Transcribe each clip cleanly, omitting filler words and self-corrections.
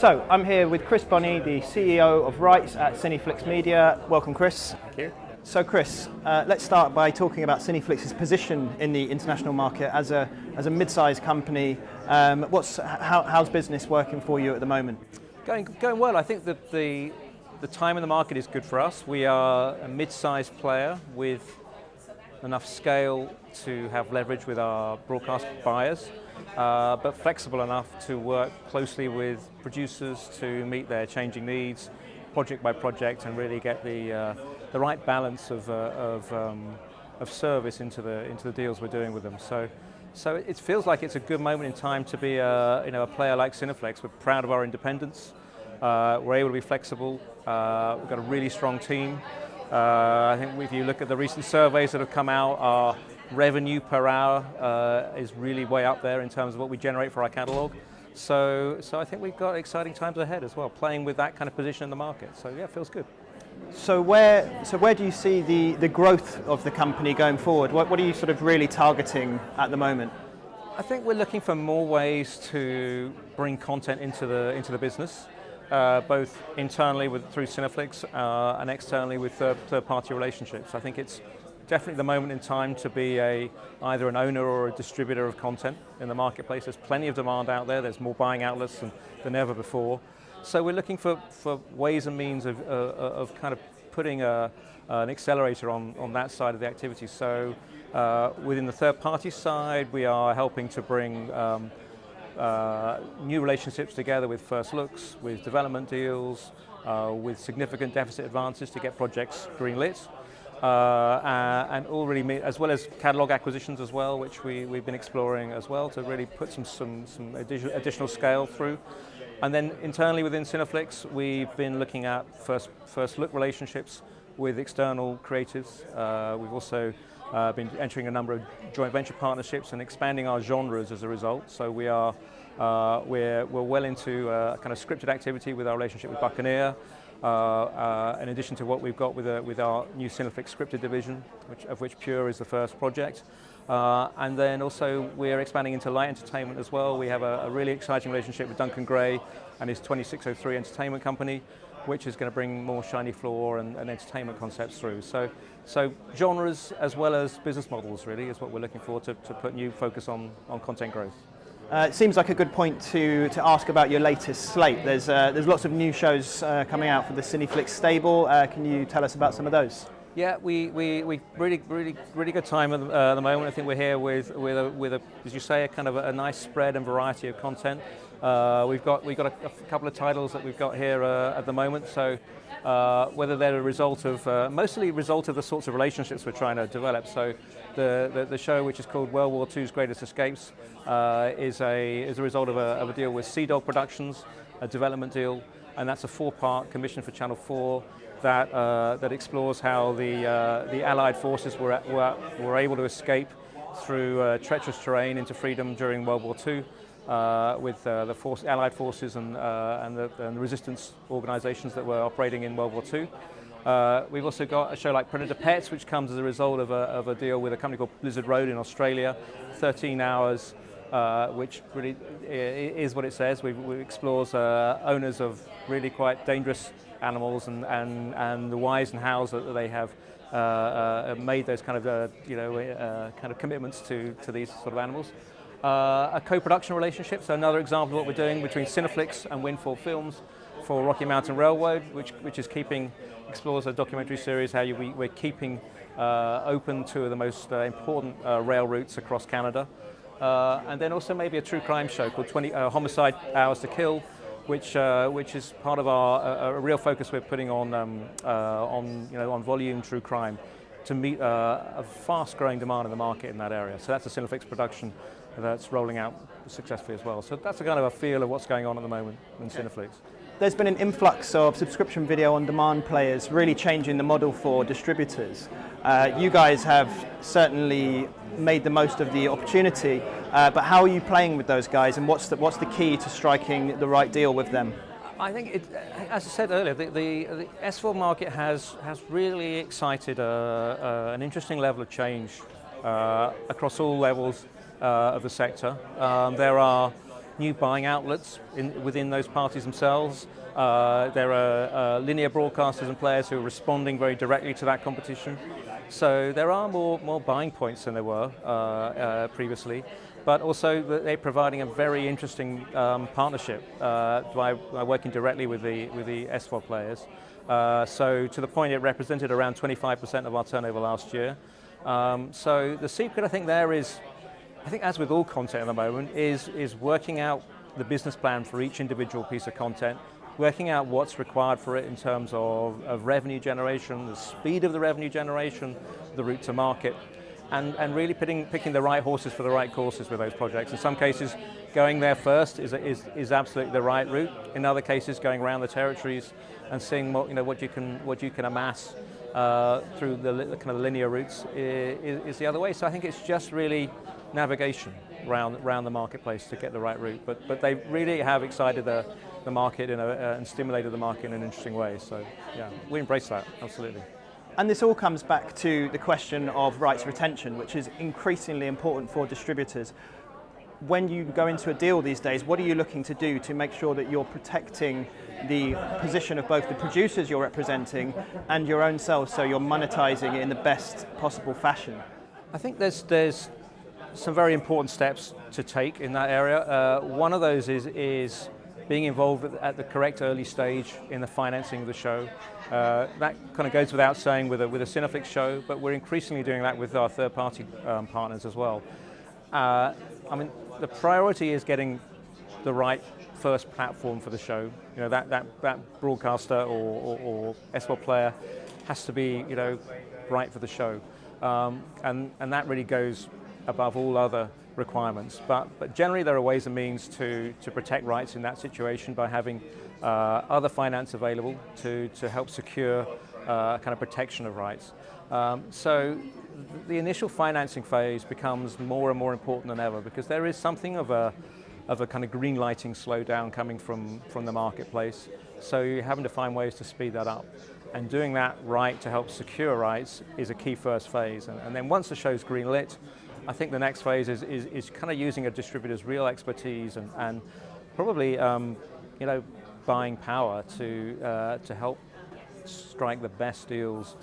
So I'm here with Chris Bonney, the CEO of Rights at Cineflix Media. Welcome, Chris. Thank you. So Chris, let's start by talking about Cineflix's position in the international market as a mid-sized company. How's business working for you at the moment? Going well. I think that the time in the market is good for us. We are a mid-sized player with enough scale to have leverage with our broadcast buyers, but flexible enough to work closely with producers to meet their changing needs, project by project, and really get the right balance of service into the deals we're doing with them. So it feels like it's a good moment in time to be a player like Cineflix. We're proud of our independence. We're able to be flexible. We've got a really strong team. I think if you look at the recent surveys that have come out, our revenue per hour is really way up there in terms of what we generate for our catalog. So I think we've got exciting times ahead as well, playing with that kind of position in the market. So yeah, it feels good. So where do you see the growth of the company going forward? What are you sort of really targeting at the moment? I think we're looking for more ways to bring content into the business, both internally through Cineflix and externally with third-party relationships. I think it's definitely the moment in time to be either an owner or a distributor of content in the marketplace. There's plenty of demand out there. There's more buying outlets than ever before. So we're looking for ways and means of kind of putting an accelerator on that side of the activity. So within the third-party side, we are helping to bring new relationships together with first looks, with development deals, with significant deficit advances to get projects greenlit. And already, as well as catalog acquisitions as well, which we've been exploring as well to really put some additional scale through. And then internally within Cineflix, we've been looking at first look relationships with external creatives. We've also been entering a number of joint venture partnerships and expanding our genres as a result. So we're well into kind of scripted activity with our relationship with Buccaneer. In addition to what we've got with our new Cineflix scripted division, of which Pure is the first project. And then also we're expanding into light entertainment as well. We have a really exciting relationship with Duncan Gray and his 2603 Entertainment Company, which is going to bring more shiny floor and entertainment concepts through. So genres as well as business models really is what we're looking for to put new focus on content growth. It seems like a good point to ask about your latest slate. There's lots of new shows coming out for the Cineflix stable. Can you tell us about some of those? Yeah, we really good time at the moment. I think we're here with a, as you say, a kind of a nice spread and variety of content. We've got a couple of titles that we've got here at the moment. So whether they're a result of mostly a result of the sorts of relationships we're trying to develop. So the show, which is called World War II's Greatest Escapes, is a result of a deal with Sea Dog Productions, a development deal, and that's a 4-part commission for Channel 4 that explores how the Allied forces were able to escape through treacherous terrain into freedom during World War II. With the Allied forces and the resistance organizations that were operating in World War II. We've also got a show like Predator Pets, which comes as a result of a deal with a company called Blizzard Road in Australia, 13 hours, which really is what it says. We explores owners of really quite dangerous animals and the whys and hows that they have made those kind of commitments to these sort of animals. A co-production relationship, so another example of what we're doing between Cineflix and Windfall Films for Rocky Mountain Railroad, which explores a documentary series how we're keeping open two of the most important rail routes across Canada. And then also maybe a true crime show called Homicide: Hours to Kill, which is part of a real focus we're putting on volume true crime to meet a fast-growing demand in the market in that area. So that's a Cineflix production that's rolling out successfully as well. So that's a kind of a feel of what's going on at the moment in Cineflix. There's been an influx of subscription video on demand players really changing the model for distributors. You guys have certainly made the most of the opportunity, but how are you playing with those guys, and what's the key to striking the right deal with them? I think, as I said earlier, the S4 market has really excited an interesting level of change across all levels of the sector. There are new buying outlets within those parties themselves. There are linear broadcasters and players who are responding very directly to that competition. So there are more buying points than there were previously, but also they're providing a very interesting partnership by working directly with the SVOD players. So to the point, it represented around 25% of our turnover last year. So the secret, I think, there is, I think as with all content at the moment, is working out the business plan for each individual piece of content, working out what's required for it in terms of revenue generation, the speed of the revenue generation, the route to market, and really picking the right horses for the right courses with those projects. In some cases, going there first is absolutely the right route. In other cases, going around the territories and seeing what you can amass through the kind of linear routes is the other way. So I think it's just really navigation around the marketplace to get the right route. But they really have excited the market and stimulated the market in an interesting way. So yeah, we embrace that, absolutely. And this all comes back to the question of rights retention, which is increasingly important for distributors. When you go into a deal these days, what are you looking to do to make sure that you're protecting the position of both the producers you're representing and your own self, so you're monetizing it in the best possible fashion? I think there's some very important steps to take in that area. One of those is being involved at the correct early stage in the financing of the show. That kind of goes without saying with a Cineflix show, but we're increasingly doing that with our third-party partners as well. I mean, the priority is getting the right first platform for the show. That broadcaster or SVOD player has to be right for the show, and that really goes above all other requirements. But generally there are ways and means to protect rights in that situation by having other finance available to help secure kind of protection of rights. So the initial financing phase becomes more and more important than ever, because there is something of a kind of green lighting slowdown coming from the marketplace. So you're having to find ways to speed that up. And doing that right to help secure rights is a key first phase. And then once the show's green lit, I think the next phase is kind of using a distributor's real expertise and probably buying power to help strike the best deals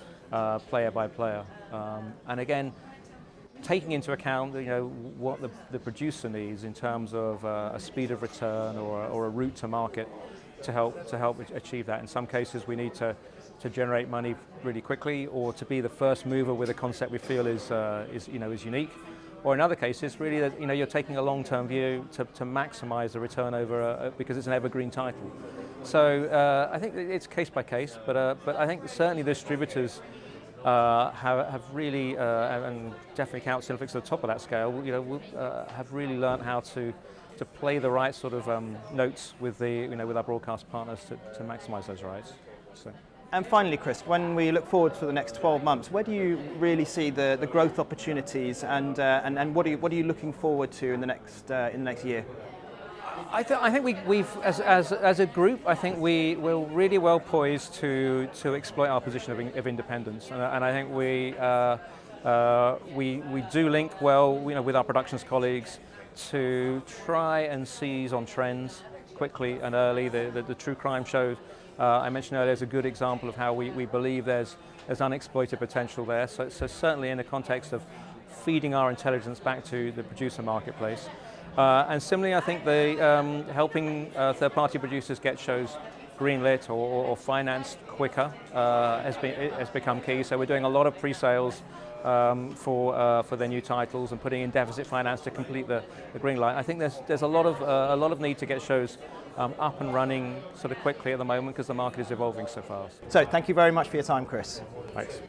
player by player. And again, taking into account what the producer needs in terms of a speed of return or a route to market to help achieve that. In some cases, we need to generate money really quickly, or to be the first mover with a concept we feel is unique. Or in other cases, really, that you're taking a long-term view to maximise the return over because it's an evergreen title. So I think it's case by case, but I think certainly the distributors have really, and definitely count Cineflix at the top of that scale, have really learned how to play the right sort of notes with with our broadcast partners to maximise those rights. So. And finally, Chris, when we look forward to the next 12 months, where do you really see the growth opportunities, and what are you looking forward to in the next year? I think we've as a group, I think we're really well poised to exploit our position of independence, and I think we do link well with our productions colleagues to try and seize on trends quickly and early. The true crime show I mentioned earlier is a good example of how we believe there's unexploited potential there. So certainly in the context of feeding our intelligence back to the producer marketplace. And similarly, I think helping third-party producers get shows greenlit or financed quicker has become key. So we're doing a lot of pre-sales for their new titles and putting in deficit finance to complete the green light. I think there's a lot of need to get shows up and running sort of quickly at the moment because the market is evolving so fast. So thank you very much for your time, Chris. Thanks.